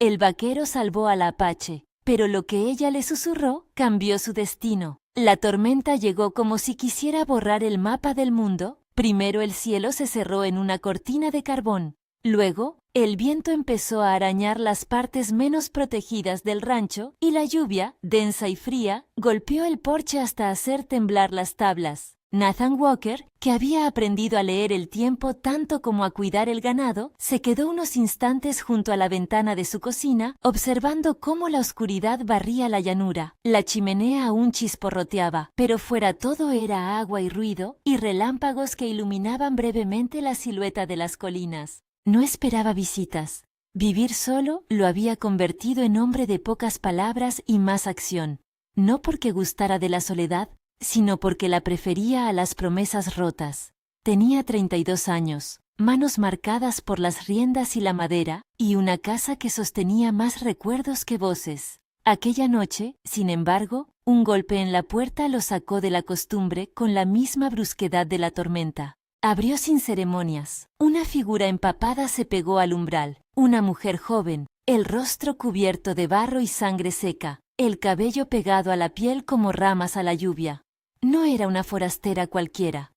El vaquero salvó al apache, pero lo que ella le susurró cambió su destino. La tormenta llegó como si quisiera borrar el mapa del mundo. Primero el cielo se cerró en una cortina de carbón. Luego, el viento empezó a arañar las partes menos protegidas del rancho y la lluvia, densa y fría, golpeó el porche hasta hacer temblar las tablas. Nathan Walker, que había aprendido a leer el tiempo tanto como a cuidar el ganado, se quedó unos instantes junto a la ventana de su cocina, observando cómo la oscuridad barría la llanura. La chimenea aún chisporroteaba, pero fuera todo era agua y ruido, y relámpagos que iluminaban brevemente la silueta de las colinas. No esperaba visitas. Vivir solo lo había convertido en hombre de pocas palabras y más acción. No porque gustara de la soledad, sino porque la prefería a las promesas rotas. Tenía 32 años, manos marcadas por las riendas y la madera, y una casa que sostenía más recuerdos que voces. Aquella noche, sin embargo, un golpe en la puerta lo sacó de la costumbre con la misma brusquedad de la tormenta. Abrió sin ceremonias. Una figura empapada se pegó al umbral. Una mujer joven, el rostro cubierto de barro y sangre seca, el cabello pegado a la piel como ramas a la lluvia. No era una forastera cualquiera.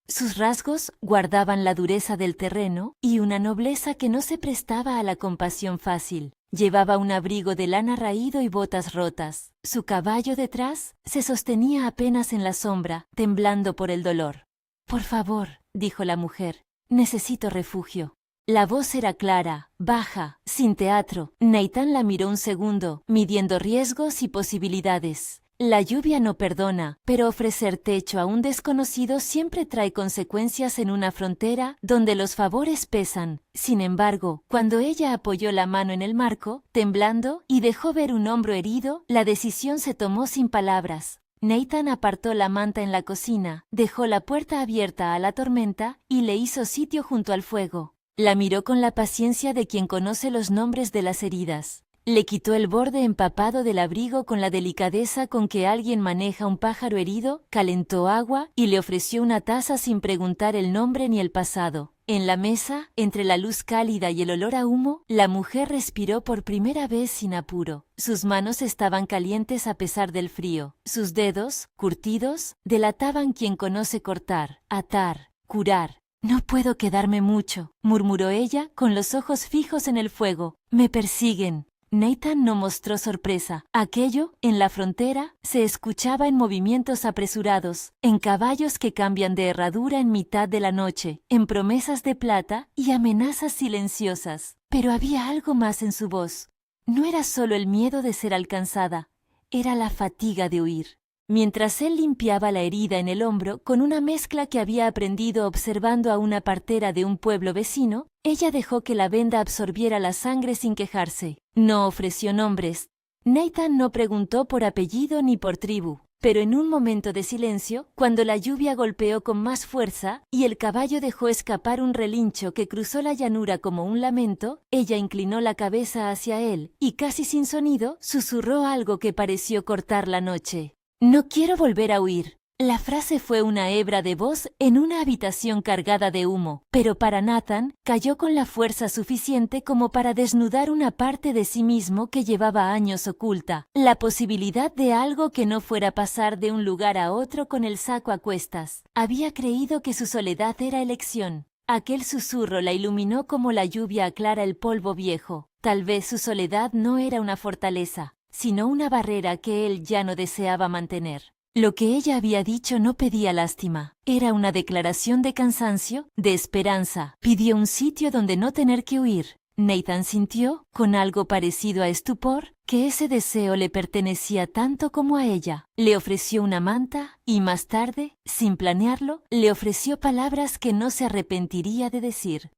Sus rasgos guardaban la dureza del terreno y una nobleza que no se prestaba a la compasión fácil. Llevaba un abrigo de lana raído y botas rotas. Su caballo detrás se sostenía apenas en la sombra, temblando por el dolor. «Por favor», dijo la mujer, «necesito refugio». La voz era clara, baja, sin teatro. Nathan la miró un segundo, midiendo riesgos y posibilidades. La lluvia no perdona, pero ofrecer techo a un desconocido siempre trae consecuencias en una frontera donde los favores pesan. Sin embargo, cuando ella apoyó la mano en el marco, temblando, y dejó ver un hombro herido, la decisión se tomó sin palabras. Nathan apartó la manta en la cocina, dejó la puerta abierta a la tormenta y le hizo sitio junto al fuego. La miró con la paciencia de quien conoce los nombres de las heridas. Le quitó el borde empapado del abrigo con la delicadeza con que alguien maneja un pájaro herido, calentó agua y le ofreció una taza sin preguntar el nombre ni el pasado. En la mesa, entre la luz cálida y el olor a humo, la mujer respiró por primera vez sin apuro. Sus manos estaban calientes a pesar del frío. Sus dedos, curtidos, delataban quien conoce cortar, atar, curar. «No puedo quedarme mucho», murmuró ella con los ojos fijos en el fuego. «Me persiguen». Nathan no mostró sorpresa. Aquello, en la frontera, se escuchaba en movimientos apresurados, en caballos que cambian de herradura en mitad de la noche, en promesas de plata y amenazas silenciosas. Pero había algo más en su voz. No era solo el miedo de ser alcanzada, era la fatiga de huir. Mientras él limpiaba la herida en el hombro con una mezcla que había aprendido observando a una partera de un pueblo vecino, ella dejó que la venda absorbiera la sangre sin quejarse. No ofreció nombres. Nathan no preguntó por apellido ni por tribu, pero en un momento de silencio, cuando la lluvia golpeó con más fuerza y el caballo dejó escapar un relincho que cruzó la llanura como un lamento, ella inclinó la cabeza hacia él y casi sin sonido susurró algo que pareció cortar la noche. «No quiero volver a huir». La frase fue una hebra de voz en una habitación cargada de humo, pero para Nathan cayó con la fuerza suficiente como para desnudar una parte de sí mismo que llevaba años oculta, la posibilidad de algo que no fuera pasar de un lugar a otro con el saco a cuestas. Había creído que su soledad era elección. Aquel susurro la iluminó como la lluvia aclara el polvo viejo. Tal vez su soledad no era una fortaleza, sino una barrera que él ya no deseaba mantener. Lo que ella había dicho no pedía lástima, era una declaración de cansancio, de esperanza. Pidió un sitio donde no tener que huir. Nathan sintió, con algo parecido a estupor, que ese deseo le pertenecía tanto como a ella. Le ofreció una manta y más tarde, sin planearlo, le ofreció palabras que no se arrepentiría de decir.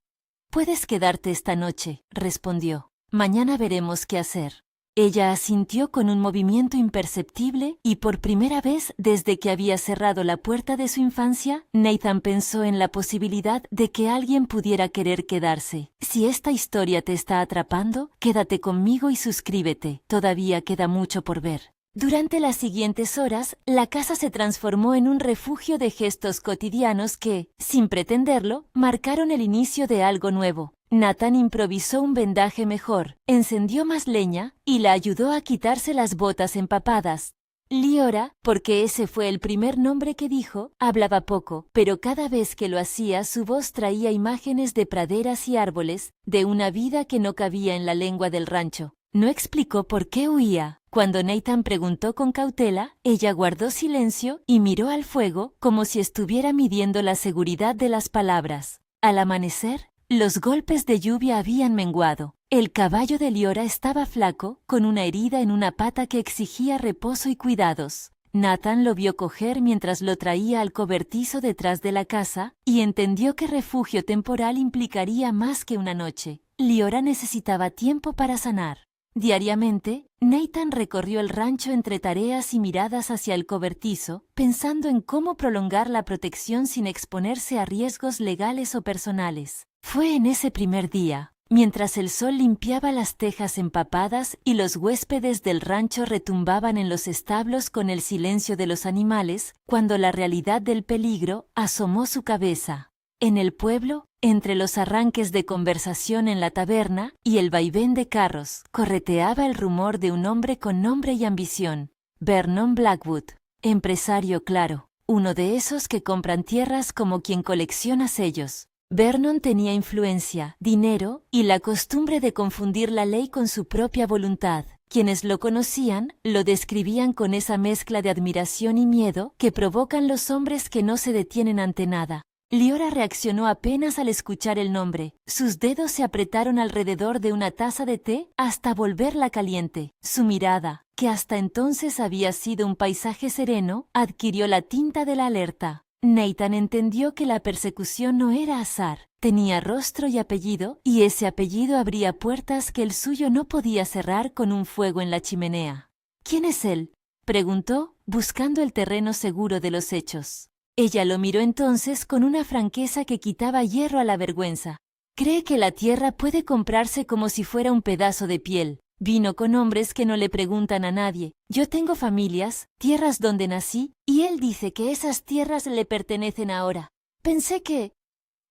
«Puedes quedarte esta noche», respondió. «Mañana veremos qué hacer». Ella asintió con un movimiento imperceptible y por primera vez desde que había cerrado la puerta de su infancia, Nathan pensó en la posibilidad de que alguien pudiera querer quedarse. Si esta historia te está atrapando, quédate conmigo y suscríbete. Todavía queda mucho por ver. Durante las siguientes horas, la casa se transformó en un refugio de gestos cotidianos que, sin pretenderlo, marcaron el inicio de algo nuevo. Nathan improvisó un vendaje mejor, encendió más leña y la ayudó a quitarse las botas empapadas. Liora, porque ese fue el primer nombre que dijo, hablaba poco, pero cada vez que lo hacía su voz traía imágenes de praderas y árboles, de una vida que no cabía en la lengua del rancho. No explicó por qué huía. Cuando Nathan preguntó con cautela, ella guardó silencio y miró al fuego como si estuviera midiendo la seguridad de las palabras. Al amanecer, los golpes de lluvia habían menguado. El caballo de Liora estaba flaco, con una herida en una pata que exigía reposo y cuidados. Nathan lo vio cojer mientras lo traía al cobertizo detrás de la casa y entendió que refugio temporal implicaría más que una noche. Liora necesitaba tiempo para sanar. Diariamente, Nathan recorrió el rancho entre tareas y miradas hacia el cobertizo, pensando en cómo prolongar la protección sin exponerse a riesgos legales o personales. Fue en ese primer día, mientras el sol limpiaba las tejas empapadas y los huéspedes del rancho retumbaban en los establos con el silencio de los animales, cuando la realidad del peligro asomó su cabeza. En el pueblo, entre los arranques de conversación en la taberna y el vaivén de carros, correteaba el rumor de un hombre con nombre y ambición. Vernon Blackwood, empresario claro, uno de esos que compran tierras como quien colecciona sellos. Vernon tenía influencia, dinero y la costumbre de confundir la ley con su propia voluntad. Quienes lo conocían lo describían con esa mezcla de admiración y miedo que provocan los hombres que no se detienen ante nada. Liora reaccionó apenas al escuchar el nombre. Sus dedos se apretaron alrededor de una taza de té hasta volverla caliente. Su mirada, que hasta entonces había sido un paisaje sereno, adquirió la tinta de la alerta. Nathan entendió que la persecución no era azar. Tenía rostro y apellido, y ese apellido abría puertas que el suyo no podía cerrar con un fuego en la chimenea. ¿Quién es él?, preguntó, buscando el terreno seguro de los hechos. Ella lo miró entonces con una franqueza que quitaba hierro a la vergüenza. Cree que la tierra puede comprarse como si fuera un pedazo de piel. Vino con hombres que no le preguntan a nadie. Yo tengo familias, tierras donde nací, y él dice que esas tierras le pertenecen ahora. Pensé que...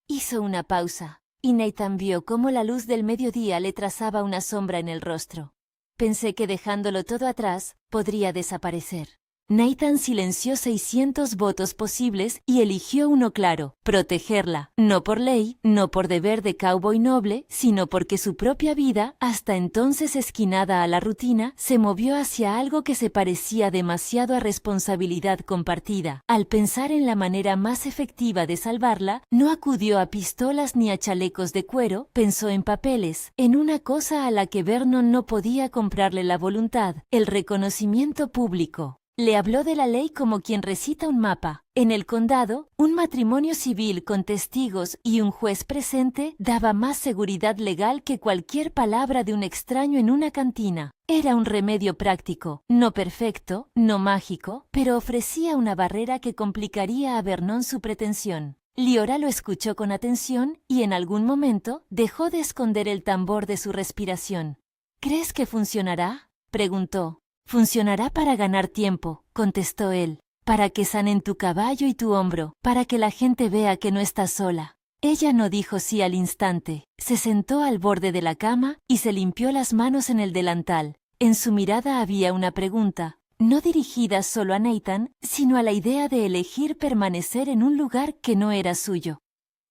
Hizo una pausa, y Nathan vio cómo la luz del mediodía le trazaba una sombra en el rostro. Pensé que dejándolo todo atrás, podría desaparecer. Nathan silenció 600 votos posibles y eligió uno claro: protegerla, no por ley, no por deber de cowboy noble, sino porque su propia vida, hasta entonces esquinada a la rutina, se movió hacia algo que se parecía demasiado a responsabilidad compartida. Al pensar en la manera más efectiva de salvarla, no acudió a pistolas ni a chalecos de cuero, pensó en papeles, en una cosa a la que Vernon no podía comprarle la voluntad: el reconocimiento público. Le habló de la ley como quien recita un mapa. En el condado, un matrimonio civil con testigos y un juez presente daba más seguridad legal que cualquier palabra de un extraño en una cantina. Era un remedio práctico, no perfecto, no mágico, pero ofrecía una barrera que complicaría a Vernon su pretensión. Liora lo escuchó con atención y en algún momento dejó de esconder el tambor de su respiración. ¿Crees que funcionará?, preguntó. Funcionará para ganar tiempo, contestó él, para que sanen tu caballo y tu hombro, para que la gente vea que no estás sola. Ella no dijo sí al instante, se sentó al borde de la cama y se limpió las manos en el delantal. En su mirada había una pregunta, no dirigida solo a Nathan, sino a la idea de elegir permanecer en un lugar que no era suyo.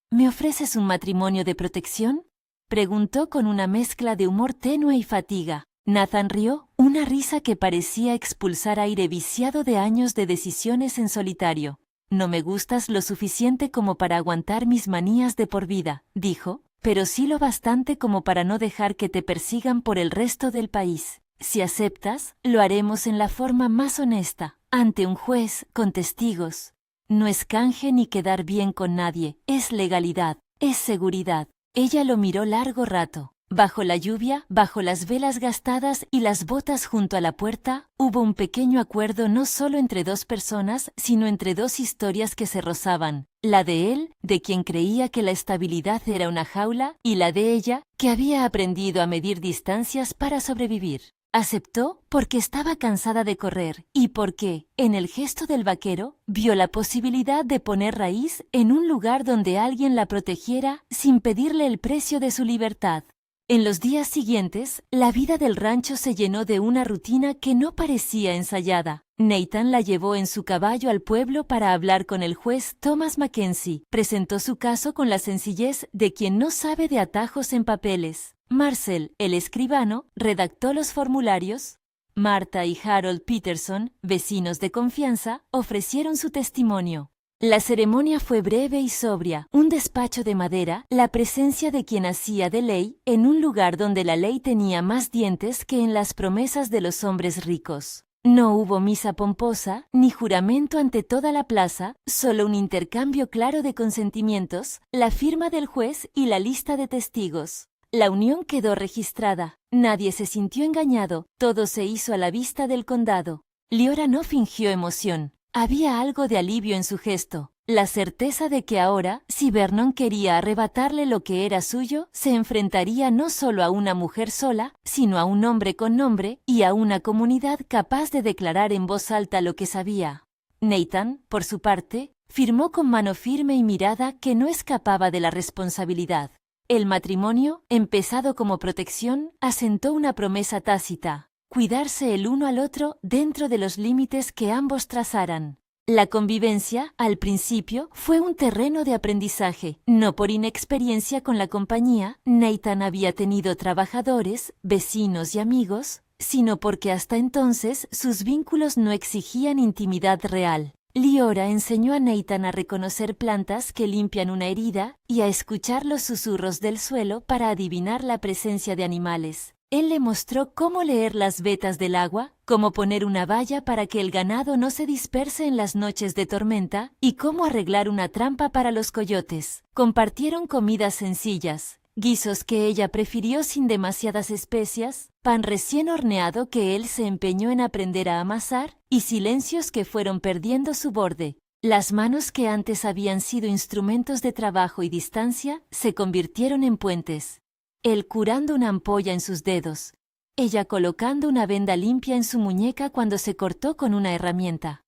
¿Me ofreces un matrimonio de protección?, preguntó con una mezcla de humor tenue y fatiga. Nathan rió, una risa que parecía expulsar aire viciado de años de decisiones en solitario. No me gustas lo suficiente como para aguantar mis manías de por vida, dijo, pero sí lo bastante como para no dejar que te persigan por el resto del país. Si aceptas, lo haremos en la forma más honesta, ante un juez, con testigos. No es canje ni quedar bien con nadie, es legalidad, es seguridad. Ella lo miró largo rato. Bajo la lluvia, bajo las velas gastadas y las botas junto a la puerta, hubo un pequeño acuerdo no solo entre dos personas, sino entre dos historias que se rozaban. La de él, de quien creía que la estabilidad era una jaula, y la de ella, que había aprendido a medir distancias para sobrevivir. Aceptó porque estaba cansada de correr y porque, en el gesto del vaquero, vio la posibilidad de poner raíz en un lugar donde alguien la protegiera sin pedirle el precio de su libertad. En los días siguientes, la vida del rancho se llenó de una rutina que no parecía ensayada. Nathan la llevó en su caballo al pueblo para hablar con el juez Thomas Mackenzie. Presentó su caso con la sencillez de quien no sabe de atajos en papeles. Marcel, el escribano, redactó los formularios. Martha y Harold Peterson, vecinos de confianza, ofrecieron su testimonio. La ceremonia fue breve y sobria, un despacho de madera, la presencia de quien hacía de ley, en un lugar donde la ley tenía más dientes que en las promesas de los hombres ricos. No hubo misa pomposa, ni juramento ante toda la plaza, solo un intercambio claro de consentimientos, la firma del juez y la lista de testigos. La unión quedó registrada. Nadie se sintió engañado, todo se hizo a la vista del condado. Leora no fingió emoción. Había algo de alivio en su gesto, la certeza de que ahora, si Vernon quería arrebatarle lo que era suyo, se enfrentaría no solo a una mujer sola, sino a un hombre con nombre y a una comunidad capaz de declarar en voz alta lo que sabía. Nathan, por su parte, firmó con mano firme y mirada que no escapaba de la responsabilidad. El matrimonio, empezado como protección, asentó una promesa tácita: cuidarse el uno al otro dentro de los límites que ambos trazaran. La convivencia, al principio, fue un terreno de aprendizaje. No por inexperiencia con la compañía, Nathan había tenido trabajadores, vecinos y amigos, sino porque hasta entonces sus vínculos no exigían intimidad real. Leora enseñó a Nathan a reconocer plantas que limpian una herida y a escuchar los susurros del suelo para adivinar la presencia de animales. Él le mostró cómo leer las vetas del agua, cómo poner una valla para que el ganado no se disperse en las noches de tormenta y cómo arreglar una trampa para los coyotes. Compartieron comidas sencillas, guisos que ella prefirió sin demasiadas especias, pan recién horneado que él se empeñó en aprender a amasar y silencios que fueron perdiendo su borde. Las manos que antes habían sido instrumentos de trabajo y distancia se convirtieron en puentes. Él curando una ampolla en sus dedos, ella colocando una venda limpia en su muñeca cuando se cortó con una herramienta.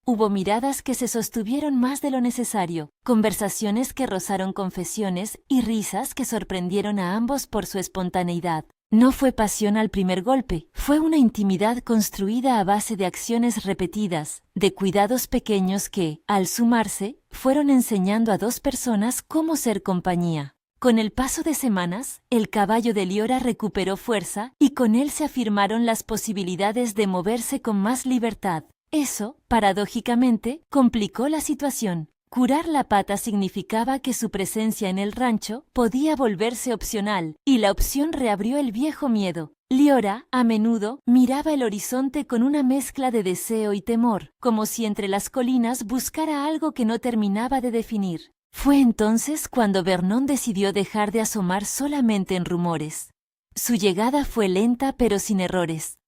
Hubo miradas que se sostuvieron más de lo necesario, conversaciones que rozaron confesiones y risas que sorprendieron a ambos por su espontaneidad. No fue pasión al primer golpe, fue una intimidad construida a base de acciones repetidas, de cuidados pequeños que, al sumarse, fueron enseñando a dos personas cómo ser compañía. Con el paso de semanas, el caballo de Leora recuperó fuerza y con él se afirmaron las posibilidades de moverse con más libertad. Eso, paradójicamente, complicó la situación. Curar la pata significaba que su presencia en el rancho podía volverse opcional, y la opción reabrió el viejo miedo. Leora, a menudo, miraba el horizonte con una mezcla de deseo y temor, como si entre las colinas buscara algo que no terminaba de definir. Fue entonces cuando Vernon decidió dejar de asomar solamente en rumores. Su llegada fue lenta pero sin errores.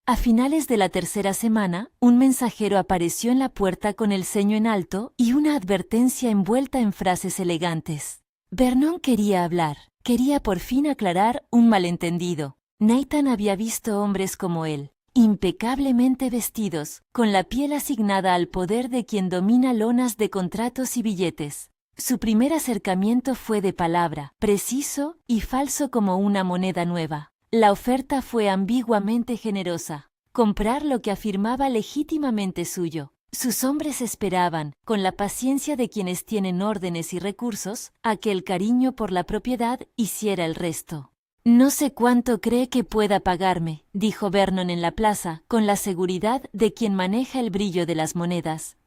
A finales de la tercera semana, un mensajero apareció en la puerta con el ceño en alto y una advertencia envuelta en frases elegantes. Vernon quería hablar, quería por fin aclarar un malentendido. Nathan había visto hombres como él, impecablemente vestidos, con la piel asignada al poder de quien domina lonas de contratos y billetes. Su primer acercamiento fue de palabra, preciso y falso como una moneda nueva. La oferta fue ambiguamente generosa. Comprar lo que afirmaba legítimamente suyo. Sus hombres esperaban, con la paciencia de quienes tienen órdenes y recursos, a que el cariño por la propiedad hiciera el resto. No sé cuánto cree que pueda pagarme, dijo Vernon en la plaza, con la seguridad de quien maneja el brillo de las monedas.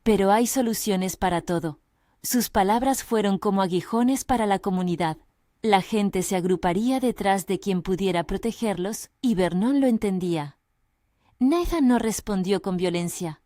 Pero hay soluciones para todo. Sus palabras fueron como aguijones para la comunidad. La gente se agruparía detrás de quien pudiera protegerlos, y Vernon lo entendía. Nathan no respondió con violencia.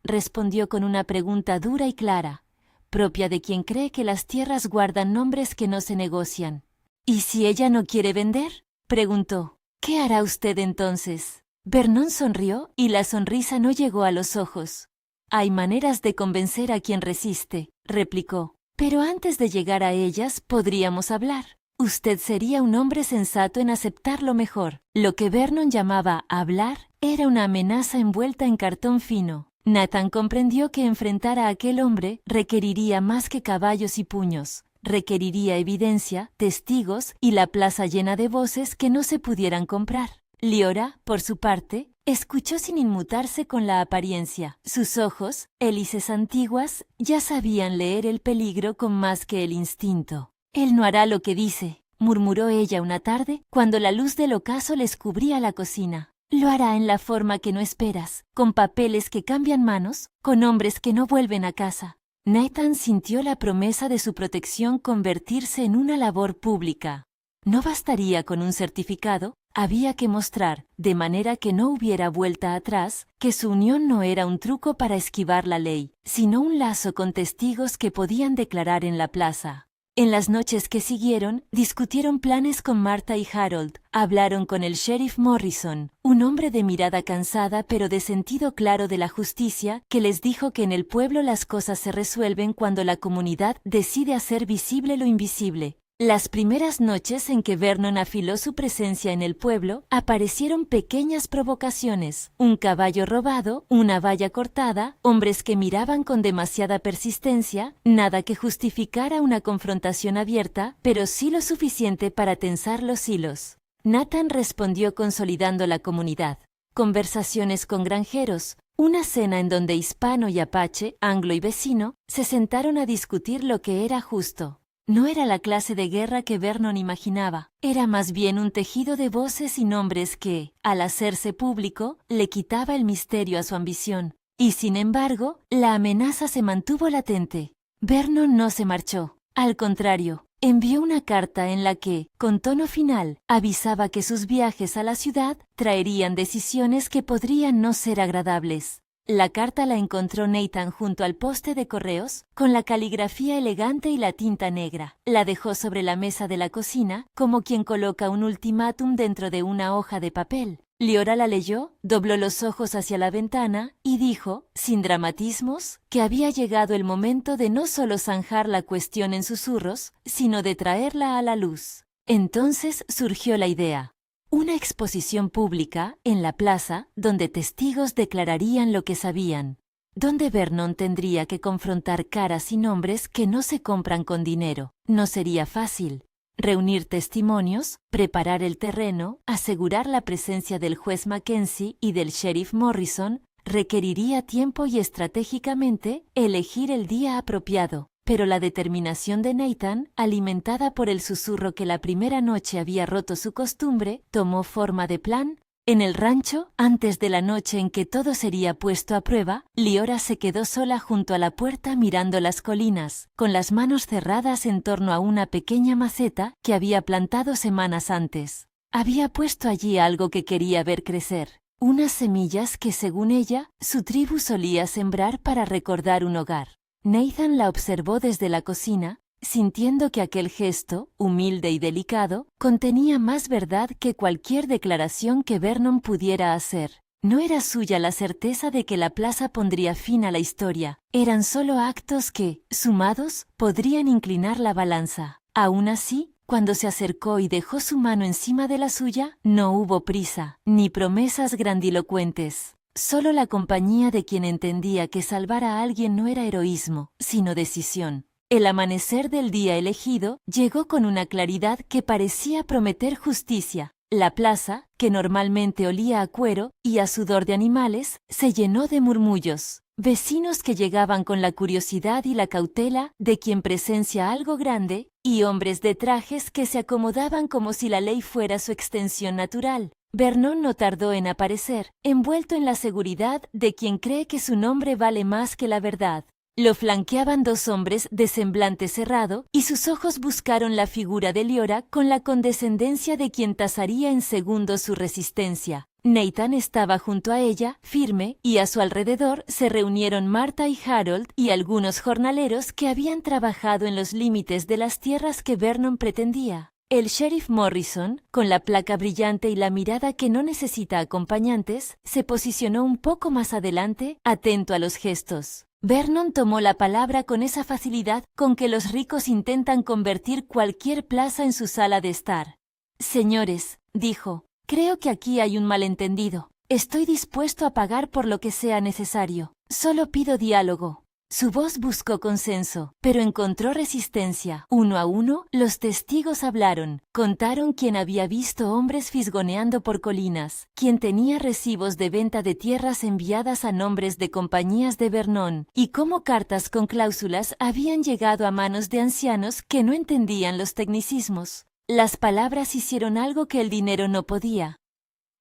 Respondió con una pregunta dura y clara, propia de quien cree que las tierras guardan nombres que no se negocian. ¿Y si ella no quiere vender?, preguntó. ¿Qué hará usted entonces? Vernon sonrió y la sonrisa no llegó a los ojos. Hay maneras de convencer a quien resiste, replicó. Pero antes de llegar a ellas podríamos hablar. Usted sería un hombre sensato en aceptar lo mejor. Lo que Vernon llamaba hablar era una amenaza envuelta en cartón fino. Nathan comprendió que enfrentar a aquel hombre requeriría más que caballos y puños. Requeriría evidencia, testigos y la plaza llena de voces que no se pudieran comprar. Leora, por su parte, escuchó sin inmutarse con la apariencia. Sus ojos, hélices antiguas, ya sabían leer el peligro con más que el instinto. «Él no hará lo que dice», murmuró ella una tarde, cuando la luz del ocaso les cubría la cocina. «Lo hará en la forma que no esperas, con papeles que cambian manos, con hombres que no vuelven a casa». Nathan sintió la promesa de su protección convertirse en una labor pública. No bastaría con un certificado, había que mostrar, de manera que no hubiera vuelta atrás, que su unión no era un truco para esquivar la ley, sino un lazo con testigos que podían declarar en la plaza. En las noches que siguieron, discutieron planes con Martha y Harold. Hablaron con el sheriff Morrison, un hombre de mirada cansada pero de sentido claro de la justicia, que les dijo que en el pueblo las cosas se resuelven cuando la comunidad decide hacer visible lo invisible. Las primeras noches en que Vernon afiló su presencia en el pueblo, aparecieron pequeñas provocaciones: un caballo robado, una valla cortada, hombres que miraban con demasiada persistencia, nada que justificara una confrontación abierta, pero sí lo suficiente para tensar los hilos. Nathan respondió consolidando la comunidad. Conversaciones con granjeros, una cena en donde hispano y apache, anglo y vecino, se sentaron a discutir lo que era justo. No era la clase de guerra que Vernon imaginaba, era más bien un tejido de voces y nombres que, al hacerse público, le quitaba el misterio a su ambición. Y sin embargo, la amenaza se mantuvo latente. Vernon no se marchó. Al contrario, envió una carta en la que, con tono final, avisaba que sus viajes a la ciudad traerían decisiones que podrían no ser agradables. La carta la encontró Nathan junto al poste de correos, con la caligrafía elegante y la tinta negra. La dejó sobre la mesa de la cocina, como quien coloca un ultimátum dentro de una hoja de papel. Leora la leyó, dobló los ojos hacia la ventana y dijo, sin dramatismos, que había llegado el momento de no solo zanjar la cuestión en susurros, sino de traerla a la luz. Entonces surgió la idea. Una exposición pública en la plaza donde testigos declararían lo que sabían, donde Vernon tendría que confrontar caras y nombres que no se compran con dinero. No sería fácil. Reunir testimonios, preparar el terreno, asegurar la presencia del juez Mackenzie y del sheriff Morrison, requeriría tiempo y estratégicamente elegir el día apropiado. Pero la determinación de Nathan, alimentada por el susurro que la primera noche había roto su costumbre, tomó forma de plan. En el rancho, antes de la noche en que todo sería puesto a prueba, Leora se quedó sola junto a la puerta mirando las colinas, con las manos cerradas en torno a una pequeña maceta que había plantado semanas antes. Había puesto allí algo que quería ver crecer, unas semillas que, según ella, su tribu solía sembrar para recordar un hogar. Nathan la observó desde la cocina, sintiendo que aquel gesto, humilde y delicado, contenía más verdad que cualquier declaración que Vernon pudiera hacer. No era suya la certeza de que la plaza pondría fin a la historia, eran solo actos que, sumados, podrían inclinar la balanza. Aún así, cuando se acercó y dejó su mano encima de la suya, no hubo prisa, ni promesas grandilocuentes. Solo la compañía de quien entendía que salvar a alguien no era heroísmo, sino decisión. El amanecer del día elegido llegó con una claridad que parecía prometer justicia. La plaza, que normalmente olía a cuero y a sudor de animales, se llenó de murmullos. Vecinos que llegaban con la curiosidad y la cautela de quien presencia algo grande, y hombres de trajes que se acomodaban como si la ley fuera su extensión natural. Vernon no tardó en aparecer, envuelto en la seguridad de quien cree que su nombre vale más que la verdad. Lo flanqueaban dos hombres de semblante cerrado, y sus ojos buscaron la figura de Leora con la condescendencia de quien tasaría en segundos su resistencia. Nathan estaba junto a ella, firme, y a su alrededor se reunieron Martha y Harold y algunos jornaleros que habían trabajado en los límites de las tierras que Vernon pretendía. El sheriff Morrison, con la placa brillante y la mirada que no necesita acompañantes, se posicionó un poco más adelante, atento a los gestos. Vernon tomó la palabra con esa facilidad con que los ricos intentan convertir cualquier plaza en su sala de estar. Señores, dijo, creo que aquí hay un malentendido. Estoy dispuesto a pagar por lo que sea necesario. Solo pido diálogo. Su voz buscó consenso, pero encontró resistencia. Uno a uno, los testigos hablaron. Contaron quién había visto hombres fisgoneando por colinas, quién tenía recibos de venta de tierras enviadas a nombres de compañías de Vernon, y cómo cartas con cláusulas habían llegado a manos de ancianos que no entendían los tecnicismos. Las palabras hicieron algo que el dinero no podía.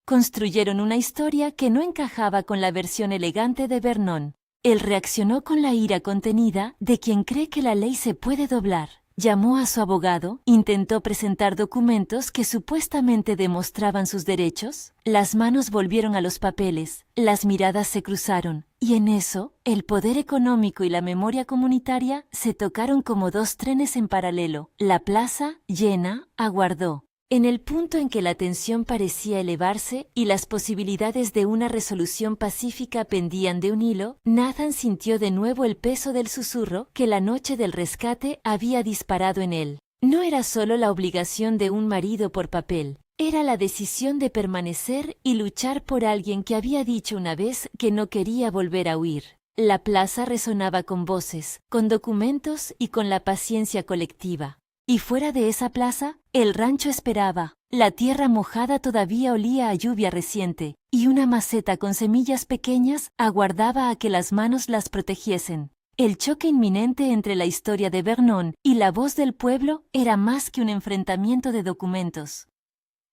Construyeron una historia que no encajaba con la versión elegante de Vernon. Él reaccionó con la ira contenida de quien cree que la ley se puede doblar. Llamó a su abogado, intentó presentar documentos que supuestamente demostraban sus derechos. Las manos volvieron a los papeles, las miradas se cruzaron, y en eso, el poder económico y la memoria comunitaria se tocaron como dos trenes en paralelo. La plaza, llena, aguardó. En el punto en que la tensión parecía elevarse y las posibilidades de una resolución pacífica pendían de un hilo, Nathan sintió de nuevo el peso del susurro que la noche del rescate había disparado en él. No era solo la obligación de un marido por papel, era la decisión de permanecer y luchar por alguien que había dicho una vez que no quería volver a huir. La plaza resonaba con voces, con documentos y con la paciencia colectiva. Y fuera de esa plaza, el rancho esperaba. La tierra mojada todavía olía a lluvia reciente, y una maceta con semillas pequeñas aguardaba a que las manos las protegiesen. El choque inminente entre la historia de Vernon y la voz del pueblo era más que un enfrentamiento de documentos.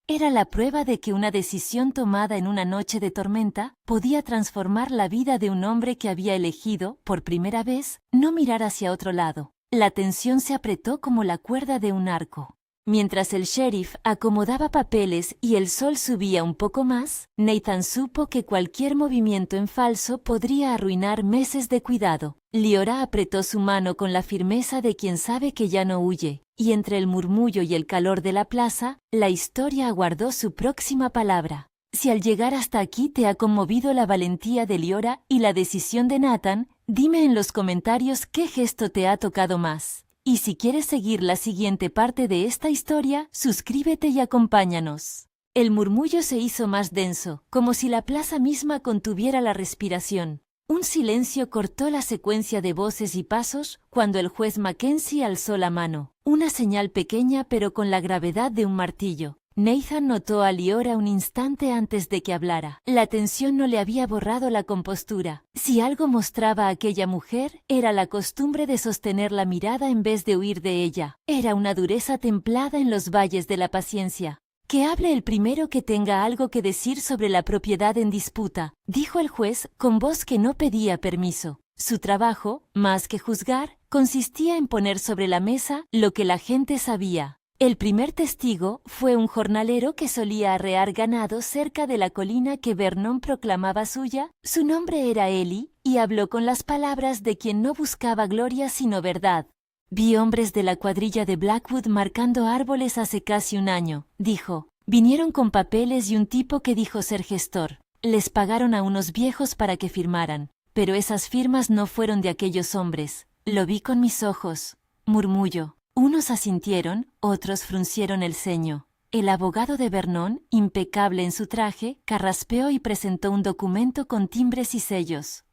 Era la prueba de que una decisión tomada en una noche de tormenta podía transformar la vida de un hombre que había elegido, por primera vez, no mirar hacia otro lado. La tensión se apretó como la cuerda de un arco. Mientras el sheriff acomodaba papeles y el sol subía un poco más, Nathan supo que cualquier movimiento en falso podría arruinar meses de cuidado. Leora apretó su mano con la firmeza de quien sabe que ya no huye, y entre el murmullo y el calor de la plaza, la historia aguardó su próxima palabra. Si al llegar hasta aquí te ha conmovido la valentía de Leora y la decisión de Nathan, dime en los comentarios qué gesto te ha tocado más. Y si quieres seguir la siguiente parte de esta historia, suscríbete y acompáñanos. El murmullo se hizo más denso, como si la plaza misma contuviera la respiración. Un silencio cortó la secuencia de voces y pasos cuando el juez Mackenzie alzó la mano, una señal pequeña pero con la gravedad de un martillo. Nathan notó a Leora un instante antes de que hablara. La tensión no le había borrado la compostura. Si algo mostraba a aquella mujer, era la costumbre de sostener la mirada en vez de huir de ella. Era una dureza templada en los valles de la paciencia. Que hable el primero que tenga algo que decir sobre la propiedad en disputa, dijo el juez con voz que no pedía permiso. Su trabajo, más que juzgar, consistía en poner sobre la mesa lo que la gente sabía. El primer testigo fue un jornalero que solía arrear ganado cerca de la colina que Vernon proclamaba suya. Su nombre era Eli, y habló con las palabras de quien no buscaba gloria sino verdad. Vi hombres de la cuadrilla de Blackwood marcando árboles hace casi un año, dijo. Vinieron con papeles y un tipo que dijo ser gestor. Les pagaron a unos viejos para que firmaran, pero esas firmas no fueron de aquellos hombres. Lo vi con mis ojos, murmulló. Unos asintieron, otros fruncieron el ceño. El abogado de Vernon, impecable en su traje, carraspeó y presentó un documento con timbres y sellos.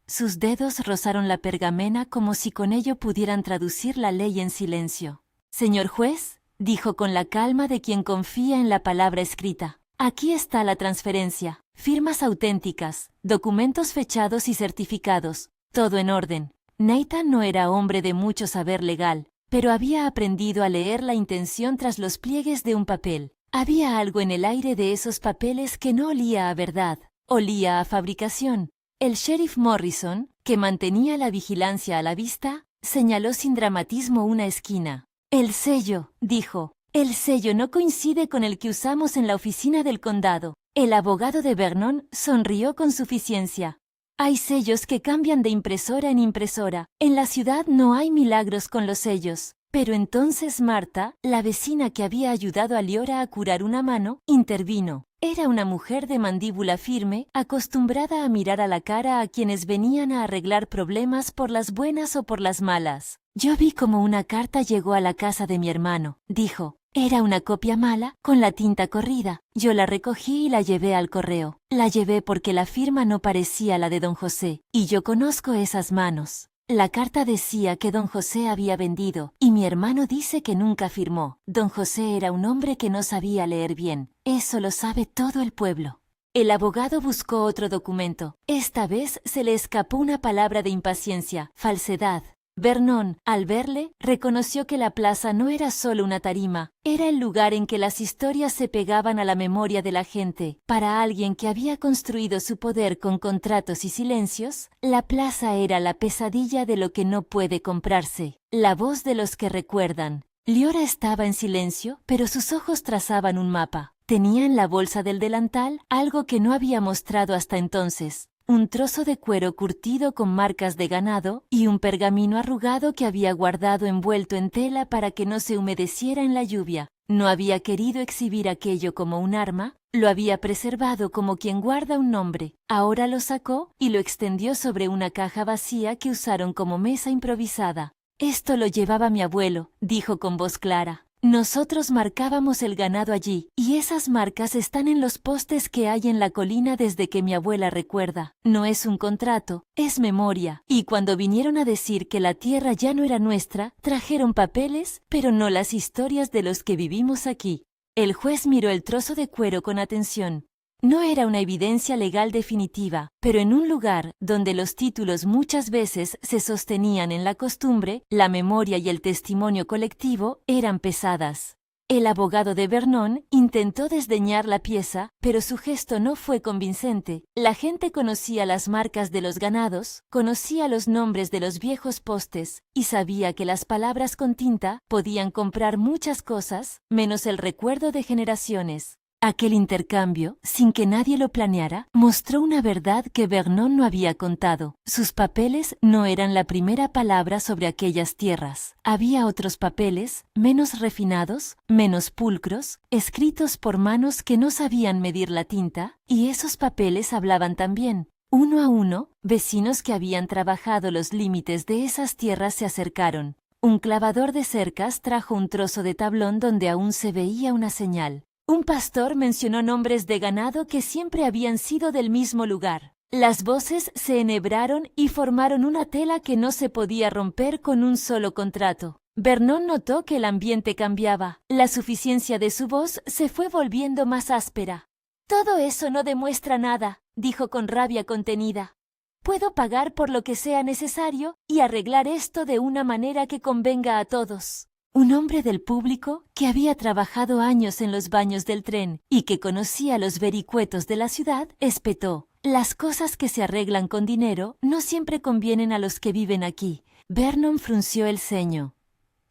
Sus dedos rozaron la pergamena como si con ello pudieran traducir la ley en silencio. «Señor juez», dijo con la calma de quien confía en la palabra escrita, «aquí está la transferencia, firmas auténticas, documentos fechados y certificados, todo en orden». Nathan no era hombre de mucho saber legal, pero había aprendido a leer la intención tras los pliegues de un papel. Había algo en el aire de esos papeles que no olía a verdad, olía a fabricación. El sheriff Morrison, que mantenía la vigilancia a la vista, señaló sin dramatismo una esquina. «El sello», dijo. «El sello no coincide con el que usamos en la oficina del condado». El abogado de Vernon sonrió con suficiencia. «Hay sellos que cambian de impresora en impresora. En la ciudad no hay milagros con los sellos. Pero entonces Marta, la vecina que había ayudado a Liora a curar una mano, intervino. Era una mujer de mandíbula firme, acostumbrada a mirar a la cara a quienes venían a arreglar problemas por las buenas o por las malas. Yo vi como una carta llegó a la casa de mi hermano, dijo. Era una copia mala, con la tinta corrida. Yo la recogí y la llevé al correo. La llevé porque la firma no parecía la de don José, y yo conozco esas manos. La carta decía que don José había vendido, y mi hermano dice que nunca firmó. Don José era un hombre que no sabía leer bien. Eso lo sabe todo el pueblo. El abogado buscó otro documento. Esta vez se le escapó una palabra de impaciencia, falsedad. Vernon, al verle, reconoció que la plaza no era solo una tarima, era el lugar en que las historias se pegaban a la memoria de la gente. Para alguien que había construido su poder con contratos y silencios, la plaza era la pesadilla de lo que no puede comprarse, la voz de los que recuerdan. Liora estaba en silencio, pero sus ojos trazaban un mapa. Tenía en la bolsa del delantal algo que no había mostrado hasta entonces. Un trozo de cuero curtido con marcas de ganado y un pergamino arrugado que había guardado envuelto en tela para que no se humedeciera en la lluvia. No había querido exhibir aquello como un arma, lo había preservado como quien guarda un nombre. Ahora lo sacó y lo extendió sobre una caja vacía que usaron como mesa improvisada. Esto lo llevaba mi abuelo, dijo con voz clara. Nosotros marcábamos el ganado allí, y esas marcas están en los postes que hay en la colina desde que mi abuela recuerda. No es un contrato, es memoria. Y cuando vinieron a decir que la tierra ya no era nuestra, trajeron papeles, pero no las historias de los que vivimos aquí. El juez miró el trozo de cuero con atención. No era una evidencia legal definitiva, pero en un lugar donde los títulos muchas veces se sostenían en la costumbre, la memoria y el testimonio colectivo eran pesadas. El abogado de Vernon intentó desdeñar la pieza, pero su gesto no fue convincente. La gente conocía las marcas de los ganados, conocía los nombres de los viejos postes, y sabía que las palabras con tinta podían comprar muchas cosas, menos el recuerdo de generaciones. Aquel intercambio, sin que nadie lo planeara, mostró una verdad que Vernon no había contado. Sus papeles no eran la primera palabra sobre aquellas tierras. Había otros papeles, menos refinados, menos pulcros, escritos por manos que no sabían medir la tinta, y esos papeles hablaban también. Uno a uno, vecinos que habían trabajado los límites de esas tierras se acercaron. Un clavador de cercas trajo un trozo de tablón donde aún se veía una señal. Un pastor mencionó nombres de ganado que siempre habían sido del mismo lugar. Las voces se enhebraron y formaron una tela que no se podía romper con un solo contrato. Vernon notó que el ambiente cambiaba. La suficiencia de su voz se fue volviendo más áspera. «Todo eso no demuestra nada», dijo con rabia contenida. «Puedo pagar por lo que sea necesario y arreglar esto de una manera que convenga a todos». Un hombre del público, que había trabajado años en los baños del tren y que conocía los vericuetos de la ciudad, espetó. Las cosas que se arreglan con dinero no siempre convienen a los que viven aquí. Vernon frunció el ceño.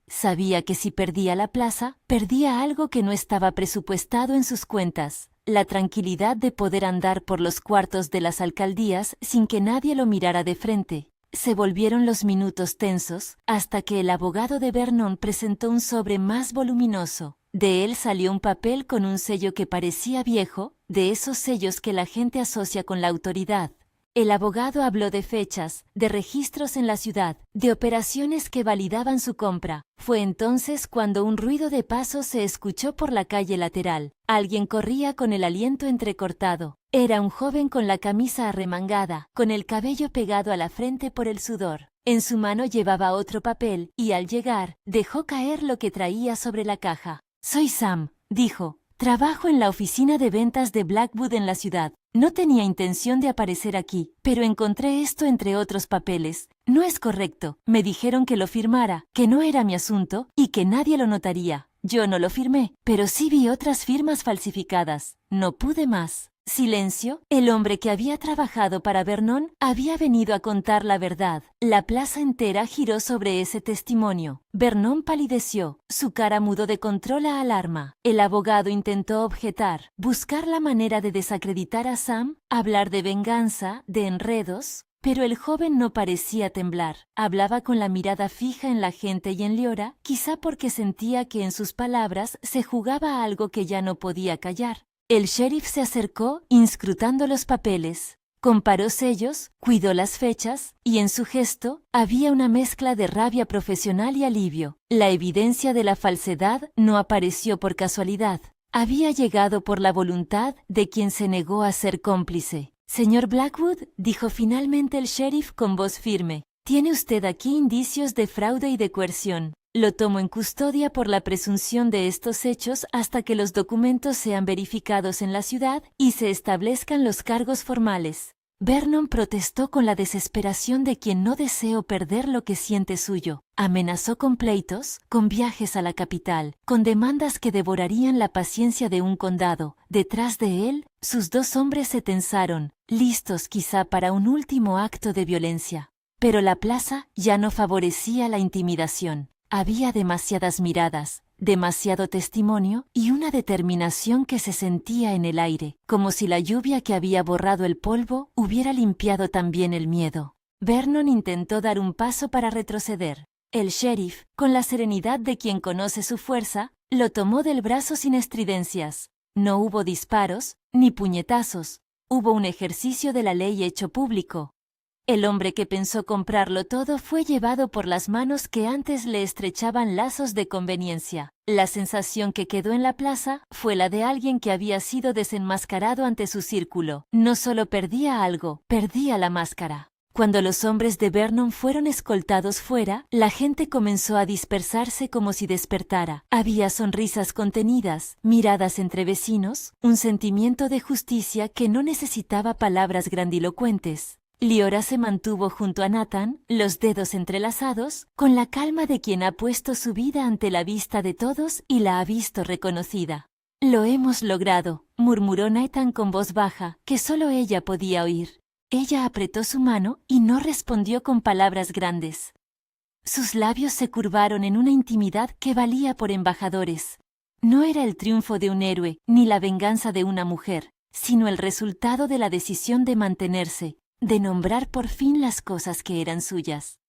Sabía que si perdía la plaza, perdía algo que no estaba presupuestado en sus cuentas. La tranquilidad de poder andar por los cuartos de las alcaldías sin que nadie lo mirara de frente. Se volvieron los minutos tensos hasta que el abogado de Vernon presentó un sobre más voluminoso. De él salió un papel con un sello que parecía viejo, de esos sellos que la gente asocia con la autoridad. El abogado habló de fechas, de registros en la ciudad, de operaciones que validaban su compra. Fue entonces cuando un ruido de pasos se escuchó por la calle lateral. Alguien corría con el aliento entrecortado. Era un joven con la camisa arremangada, con el cabello pegado a la frente por el sudor. En su mano llevaba otro papel, y al llegar, dejó caer lo que traía sobre la caja. «Soy Sam», dijo. «Trabajo en la oficina de ventas de Blackwood en la ciudad. No tenía intención de aparecer aquí, pero encontré esto entre otros papeles. No es correcto. Me dijeron que lo firmara, que no era mi asunto y que nadie lo notaría. Yo no lo firmé, pero sí vi otras firmas falsificadas. No pude más». Silencio. El hombre que había trabajado para Vernon había venido a contar la verdad. La plaza entera giró sobre ese testimonio. Vernon palideció. Su cara mudó de control a alarma. El abogado intentó objetar, buscar la manera de desacreditar a Sam, hablar de venganza, de enredos. Pero el joven no parecía temblar. Hablaba con la mirada fija en la gente y en Liora, quizá porque sentía que en sus palabras se jugaba algo que ya no podía callar. El sheriff se acercó, inscrutando los papeles. Comparó sellos, cuidó las fechas, y en su gesto había una mezcla de rabia profesional y alivio. La evidencia de la falsedad no apareció por casualidad. Había llegado por la voluntad de quien se negó a ser cómplice. Señor Blackwood, dijo finalmente el sheriff con voz firme, tiene usted aquí indicios de fraude y de coerción. Lo tomo en custodia por la presunción de estos hechos hasta que los documentos sean verificados en la ciudad y se establezcan los cargos formales. Vernon protestó con la desesperación de quien no desea perder lo que siente suyo. Amenazó con pleitos, con viajes a la capital, con demandas que devorarían la paciencia de un condado. Detrás de él, sus 2 hombres se tensaron, listos quizá para un último acto de violencia. Pero la plaza ya no favorecía la intimidación. Había demasiadas miradas, demasiado testimonio y una determinación que se sentía en el aire, como si la lluvia que había borrado el polvo hubiera limpiado también el miedo. Vernon intentó dar un paso para retroceder. El sheriff, con la serenidad de quien conoce su fuerza, lo tomó del brazo sin estridencias. No hubo disparos, ni puñetazos. Hubo un ejercicio de la ley hecho público. El hombre que pensó comprarlo todo fue llevado por las manos que antes le estrechaban lazos de conveniencia. La sensación que quedó en la plaza fue la de alguien que había sido desenmascarado ante su círculo. No solo perdía algo, perdía la máscara. Cuando los hombres de Vernon fueron escoltados fuera, la gente comenzó a dispersarse como si despertara. Había sonrisas contenidas, miradas entre vecinos, un sentimiento de justicia que no necesitaba palabras grandilocuentes. Liora se mantuvo junto a Nathan, los dedos entrelazados, con la calma de quien ha puesto su vida ante la vista de todos y la ha visto reconocida. «Lo hemos logrado», murmuró Nathan con voz baja, que solo ella podía oír. Ella apretó su mano y no respondió con palabras grandes. Sus labios se curvaron en una intimidad que valía por embajadores. No era el triunfo de un héroe, ni la venganza de una mujer, sino el resultado de la decisión de mantenerse, de nombrar por fin las cosas que eran suyas.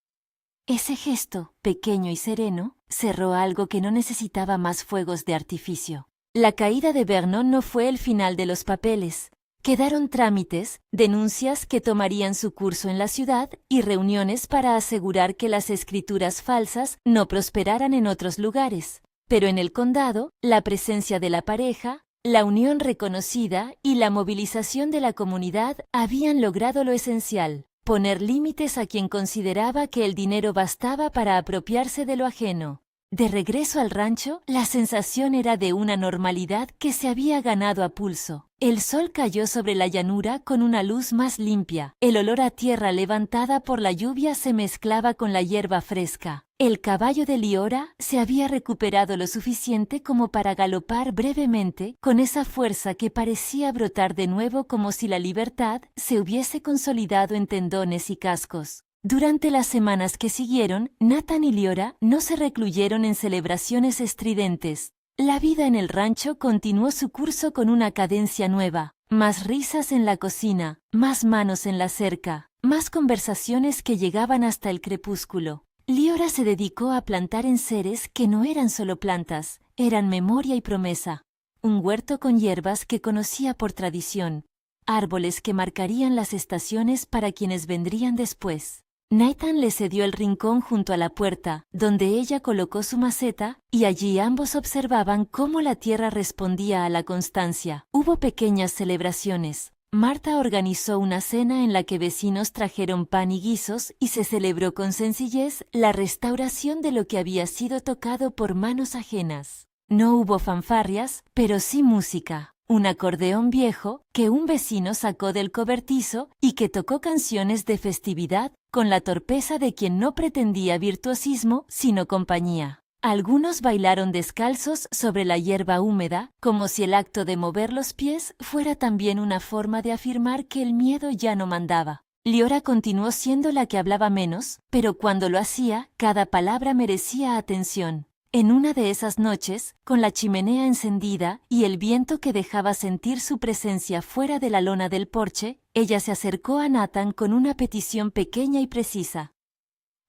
Ese gesto, pequeño y sereno, cerró algo que no necesitaba más fuegos de artificio. La caída de Vernon no fue el final de los papeles. Quedaron trámites, denuncias que tomarían su curso en la ciudad y reuniones para asegurar que las escrituras falsas no prosperaran en otros lugares. Pero en el condado, la presencia de la pareja, la unión reconocida y la movilización de la comunidad habían logrado lo esencial, poner límites a quien consideraba que el dinero bastaba para apropiarse de lo ajeno. De regreso al rancho, la sensación era de una normalidad que se había ganado a pulso. El sol cayó sobre la llanura con una luz más limpia. El olor a tierra levantada por la lluvia se mezclaba con la hierba fresca. El caballo de Liora se había recuperado lo suficiente como para galopar brevemente con esa fuerza que parecía brotar de nuevo como si la libertad se hubiese consolidado en tendones y cascos. Durante las semanas que siguieron, Nathan y Liora no se recluyeron en celebraciones estridentes. La vida en el rancho continuó su curso con una cadencia nueva. Más risas en la cocina, más manos en la cerca, más conversaciones que llegaban hasta el crepúsculo. Liora se dedicó a plantar enseres que no eran solo plantas, eran memoria y promesa. Un huerto con hierbas que conocía por tradición. Árboles que marcarían las estaciones para quienes vendrían después. Nathan le cedió el rincón junto a la puerta, donde ella colocó su maceta, y allí ambos observaban cómo la tierra respondía a la constancia. Hubo pequeñas celebraciones. Marta organizó una cena en la que vecinos trajeron pan y guisos y se celebró con sencillez la restauración de lo que había sido tocado por manos ajenas. No hubo fanfarrias, pero sí música. Un acordeón viejo que un vecino sacó del cobertizo y que tocó canciones de festividad con la torpeza de quien no pretendía virtuosismo sino compañía. Algunos bailaron descalzos sobre la hierba húmeda, como si el acto de mover los pies fuera también una forma de afirmar que el miedo ya no mandaba. Liora continuó siendo la que hablaba menos, pero cuando lo hacía, cada palabra merecía atención. En una de esas noches, con la chimenea encendida y el viento que dejaba sentir su presencia fuera de la lona del porche, ella se acercó a Nathan con una petición pequeña y precisa.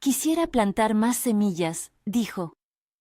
«Quisiera plantar más semillas», dijo,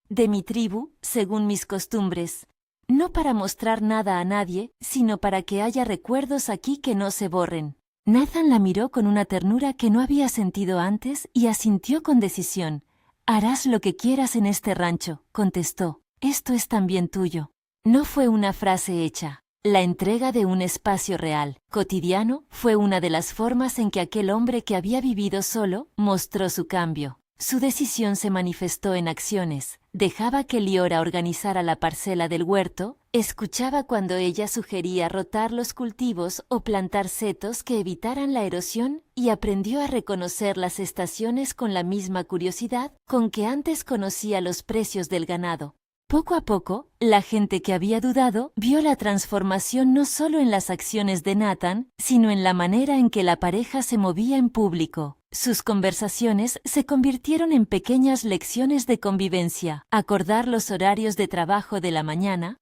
«de mi tribu, según mis costumbres. No para mostrar nada a nadie, sino para que haya recuerdos aquí que no se borren». Nathan la miró con una ternura que no había sentido antes y asintió con decisión. «Harás lo que quieras en este rancho», contestó. «Esto es también tuyo». No fue una frase hecha. La entrega de un espacio real, cotidiano, fue una de las formas en que aquel hombre que había vivido solo mostró su cambio. Su decisión se manifestó en acciones. Dejaba que Liora organizara la parcela del huerto, escuchaba cuando ella sugería rotar los cultivos o plantar setos que evitaran la erosión y aprendió a reconocer las estaciones con la misma curiosidad con que antes conocía los precios del ganado. Poco a poco, la gente que había dudado vio la transformación no solo en las acciones de Nathan, sino en la manera en que la pareja se movía en público. Sus conversaciones se convirtieron en pequeñas lecciones de convivencia, acordar los horarios de trabajo de la mañana,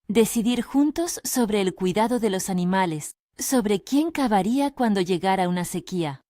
decidir juntos sobre el cuidado de los animales, sobre quién cavaría cuando llegara una sequía.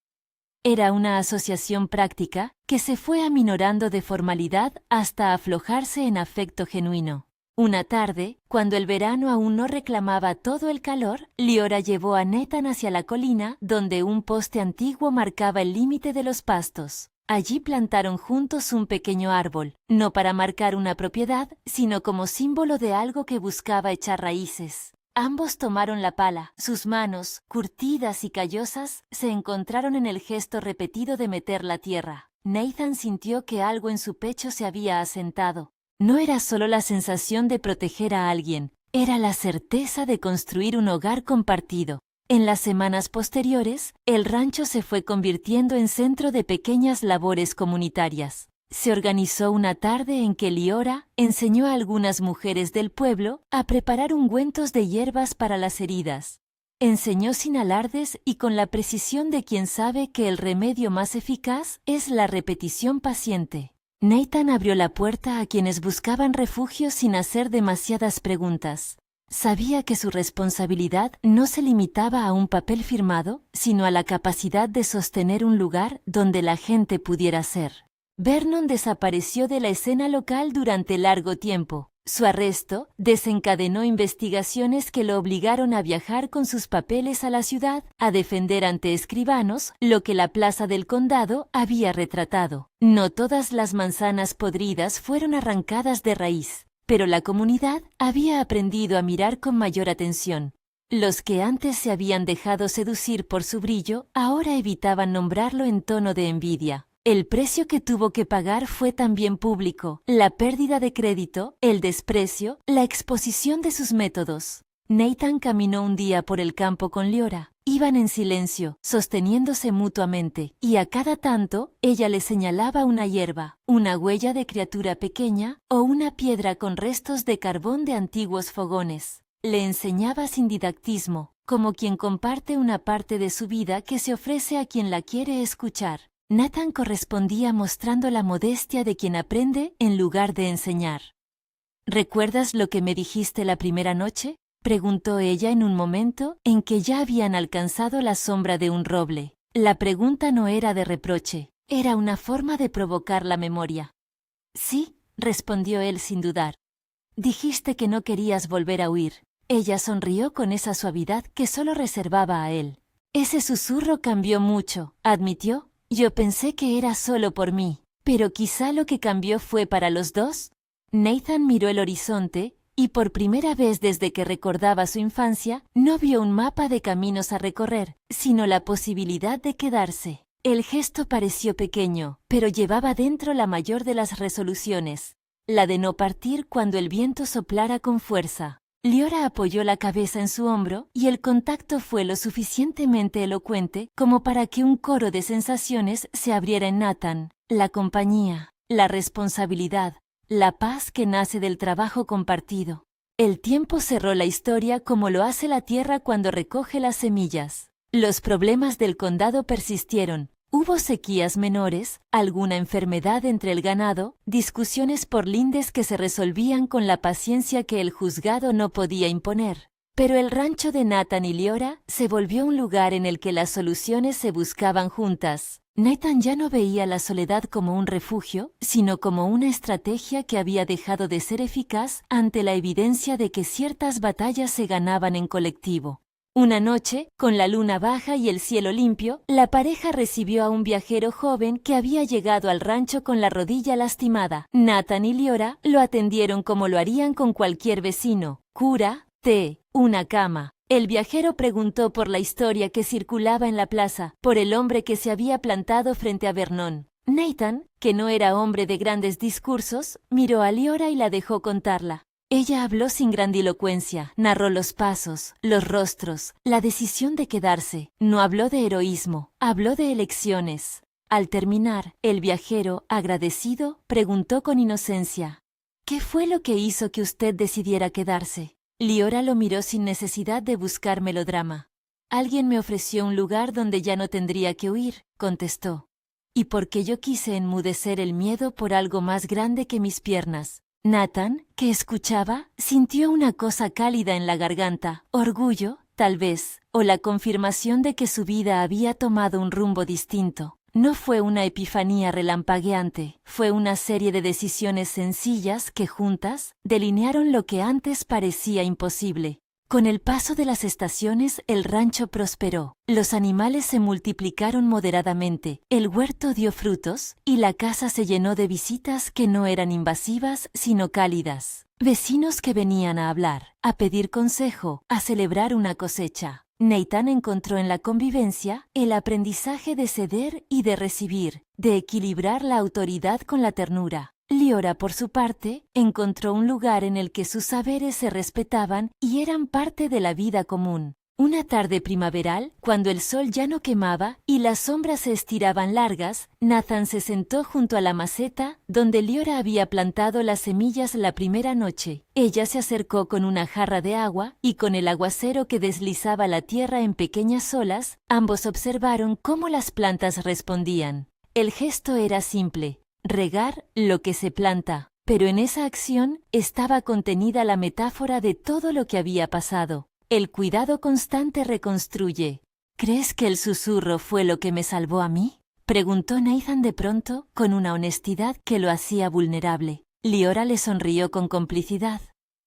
Era una asociación práctica que se fue aminorando de formalidad hasta aflojarse en afecto genuino. Una tarde, cuando el verano aún no reclamaba todo el calor, Liora llevó a Nathan hacia la colina donde un poste antiguo marcaba el límite de los pastos. Allí plantaron juntos un pequeño árbol, no para marcar una propiedad, sino como símbolo de algo que buscaba echar raíces. Ambos tomaron la pala. Sus manos, curtidas y callosas, se encontraron en el gesto repetido de meter la tierra. Nathan sintió que algo en su pecho se había asentado. No era solo la sensación de proteger a alguien, era la certeza de construir un hogar compartido. En las semanas posteriores, el rancho se fue convirtiendo en centro de pequeñas labores comunitarias. Se organizó una tarde en que Liora enseñó a algunas mujeres del pueblo a preparar ungüentos de hierbas para las heridas. Enseñó sin alardes y con la precisión de quien sabe que el remedio más eficaz es la repetición paciente. Nathan abrió la puerta a quienes buscaban refugio sin hacer demasiadas preguntas. Sabía que su responsabilidad no se limitaba a un papel firmado, sino a la capacidad de sostener un lugar donde la gente pudiera ser. Vernon desapareció de la escena local durante largo tiempo. Su arresto desencadenó investigaciones que lo obligaron a viajar con sus papeles a la ciudad, a defender ante escribanos lo que la plaza del condado había retratado. No todas las manzanas podridas fueron arrancadas de raíz, pero la comunidad había aprendido a mirar con mayor atención. Los que antes se habían dejado seducir por su brillo, ahora evitaban nombrarlo en tono de envidia. El precio que tuvo que pagar fue también público, la pérdida de crédito, el desprecio, la exposición de sus métodos. Nathan caminó un día por el campo con Liora. Iban en silencio, sosteniéndose mutuamente, y a cada tanto ella le señalaba una hierba, una huella de criatura pequeña o una piedra con restos de carbón de antiguos fogones. Le enseñaba sin didactismo, como quien comparte una parte de su vida que se ofrece a quien la quiere escuchar. Nathan correspondía mostrando la modestia de quien aprende en lugar de enseñar. ¿Recuerdas lo que me dijiste la primera noche?, preguntó ella en un momento en que ya habían alcanzado la sombra de un roble. La pregunta no era de reproche, era una forma de provocar la memoria. Sí, respondió él sin dudar. Dijiste que no querías volver a huir. Ella sonrió con esa suavidad que solo reservaba a él. Ese susurro cambió mucho, admitió. Yo pensé que era solo por mí, pero quizá lo que cambió fue para los dos. Nathan miró el horizonte y por primera vez desde que recordaba su infancia, no vio un mapa de caminos a recorrer, sino la posibilidad de quedarse. El gesto pareció pequeño, pero llevaba dentro la mayor de las resoluciones, la de no partir cuando el viento soplara con fuerza. Liora apoyó la cabeza en su hombro y el contacto fue lo suficientemente elocuente como para que un coro de sensaciones se abriera en Nathan: la compañía, la responsabilidad, la paz que nace del trabajo compartido. El tiempo cerró la historia como lo hace la tierra cuando recoge las semillas. Los problemas del condado persistieron. Hubo sequías menores, alguna enfermedad entre el ganado, discusiones por lindes que se resolvían con la paciencia que el juzgado no podía imponer. Pero el rancho de Nathan y Leora se volvió un lugar en el que las soluciones se buscaban juntas. Nathan ya no veía la soledad como un refugio, sino como una estrategia que había dejado de ser eficaz ante la evidencia de que ciertas batallas se ganaban en colectivo. Una noche, con la luna baja y el cielo limpio, la pareja recibió a un viajero joven que había llegado al rancho con la rodilla lastimada. Nathan y Leora lo atendieron como lo harían con cualquier vecino: cura, té, una cama. El viajero preguntó por la historia que circulaba en la plaza, por el hombre que se había plantado frente a Vernon. Nathan, que no era hombre de grandes discursos, miró a Leora y la dejó contarla. Ella habló sin grandilocuencia, narró los pasos, los rostros, la decisión de quedarse. No habló de heroísmo, habló de elecciones. Al terminar, el viajero, agradecido, preguntó con inocencia: ¿qué fue lo que hizo que usted decidiera quedarse? Leora lo miró sin necesidad de buscar melodrama. Alguien me ofreció un lugar donde ya no tendría que huir, contestó. Y porque yo quise enmudecer el miedo por algo más grande que mis piernas. Nathan, que escuchaba, sintió una cosa cálida en la garganta, orgullo, tal vez, o la confirmación de que su vida había tomado un rumbo distinto. No fue una epifanía relampagueante, fue una serie de decisiones sencillas que juntas delinearon lo que antes parecía imposible. Con el paso de las estaciones, el rancho prosperó. Los animales se multiplicaron moderadamente, el huerto dio frutos y la casa se llenó de visitas que no eran invasivas, sino cálidas. Vecinos que venían a hablar, a pedir consejo, a celebrar una cosecha. Nathan encontró en la convivencia el aprendizaje de ceder y de recibir, de equilibrar la autoridad con la ternura. Leora, por su parte, encontró un lugar en el que sus saberes se respetaban y eran parte de la vida común. Una tarde primaveral, cuando el sol ya no quemaba y las sombras se estiraban largas, Nathan se sentó junto a la maceta donde Leora había plantado las semillas la primera noche. Ella se acercó con una jarra de agua y con el aguacero que deslizaba la tierra en pequeñas olas, ambos observaron cómo las plantas respondían. El gesto era simple: regar lo que se planta, pero en esa acción estaba contenida la metáfora de todo lo que había pasado. El cuidado constante reconstruye. ¿Crees que el susurro fue lo que me salvó a mí?, preguntó Nathan de pronto, con una honestidad que lo hacía vulnerable. Leora le sonrió con complicidad.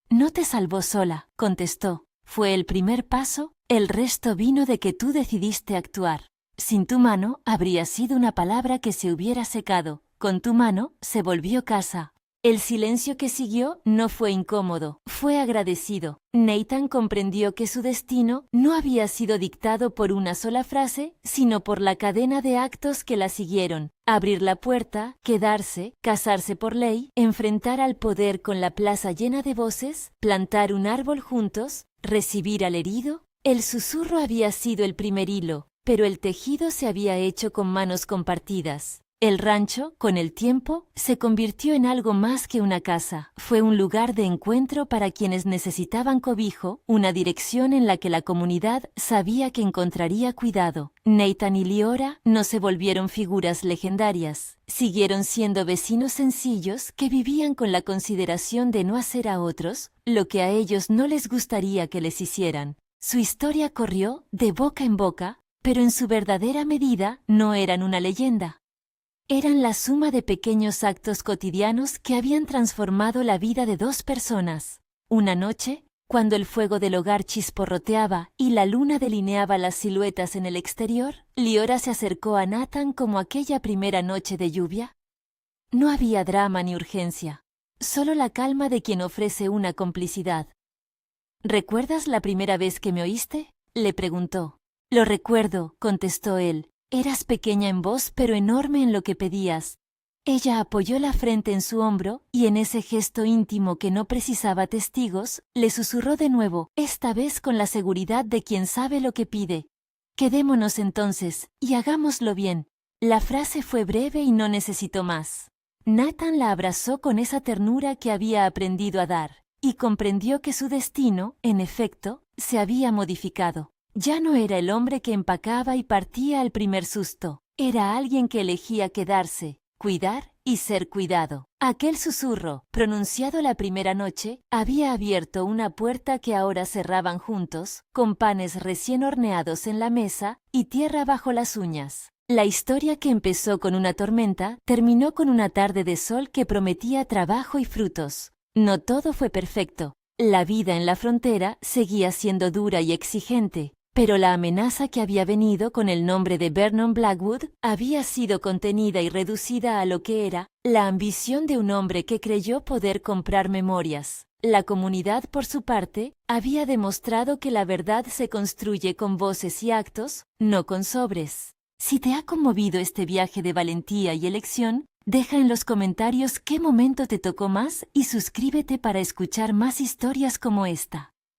No te salvó sola, contestó. Fue el primer paso, el resto vino de que tú decidiste actuar. Sin tu mano habría sido una palabra que se hubiera secado. Con tu mano se volvió casa. El silencio que siguió no fue incómodo, fue agradecido. Nathan comprendió que su destino no había sido dictado por una sola frase, sino por la cadena de actos que la siguieron. Abrir la puerta, quedarse, casarse por ley, enfrentar al poder con la plaza llena de voces, plantar un árbol juntos, recibir al herido. El susurro había sido el primer hilo, pero el tejido se había hecho con manos compartidas. El rancho, con el tiempo, se convirtió en algo más que una casa. Fue un lugar de encuentro para quienes necesitaban cobijo, una dirección en la que la comunidad sabía que encontraría cuidado. Nathan y Leora no se volvieron figuras legendarias. Siguieron siendo vecinos sencillos que vivían con la consideración de no hacer a otros lo que a ellos no les gustaría que les hicieran. Su historia corrió de boca en boca, pero en su verdadera medida no eran una leyenda. Eran la suma de pequeños actos cotidianos que habían transformado la vida de dos personas. Una noche, cuando el fuego del hogar chisporroteaba y la luna delineaba las siluetas en el exterior, Leora se acercó a Nathan como aquella primera noche de lluvia. No había drama ni urgencia, solo la calma de quien ofrece una complicidad. ¿Recuerdas la primera vez que me oíste?, le preguntó. Lo recuerdo, contestó él. Eras pequeña en voz, pero enorme en lo que pedías. Ella apoyó la frente en su hombro y en ese gesto íntimo que no precisaba testigos, le susurró de nuevo, esta vez con la seguridad de quien sabe lo que pide. Quedémonos entonces, y hagámoslo bien. La frase fue breve y no necesitó más. Nathan la abrazó con esa ternura que había aprendido a dar, y comprendió que su destino, en efecto, se había modificado. Ya no era el hombre que empacaba y partía al primer susto. Era alguien que elegía quedarse, cuidar y ser cuidado. Aquel susurro, pronunciado la primera noche, había abierto una puerta que ahora cerraban juntos, con panes recién horneados en la mesa y tierra bajo las uñas. La historia, que empezó con una tormenta, terminó con una tarde de sol que prometía trabajo y frutos. No todo fue perfecto. La vida en la frontera seguía siendo dura y exigente, pero la amenaza que había venido con el nombre de Vernon Blackwood había sido contenida y reducida a lo que era la ambición de un hombre que creyó poder comprar memorias. La comunidad, por su parte, había demostrado que la verdad se construye con voces y actos, no con sobres. Si te ha conmovido este viaje de valentía y elección, deja en los comentarios qué momento te tocó más y suscríbete para escuchar más historias como esta.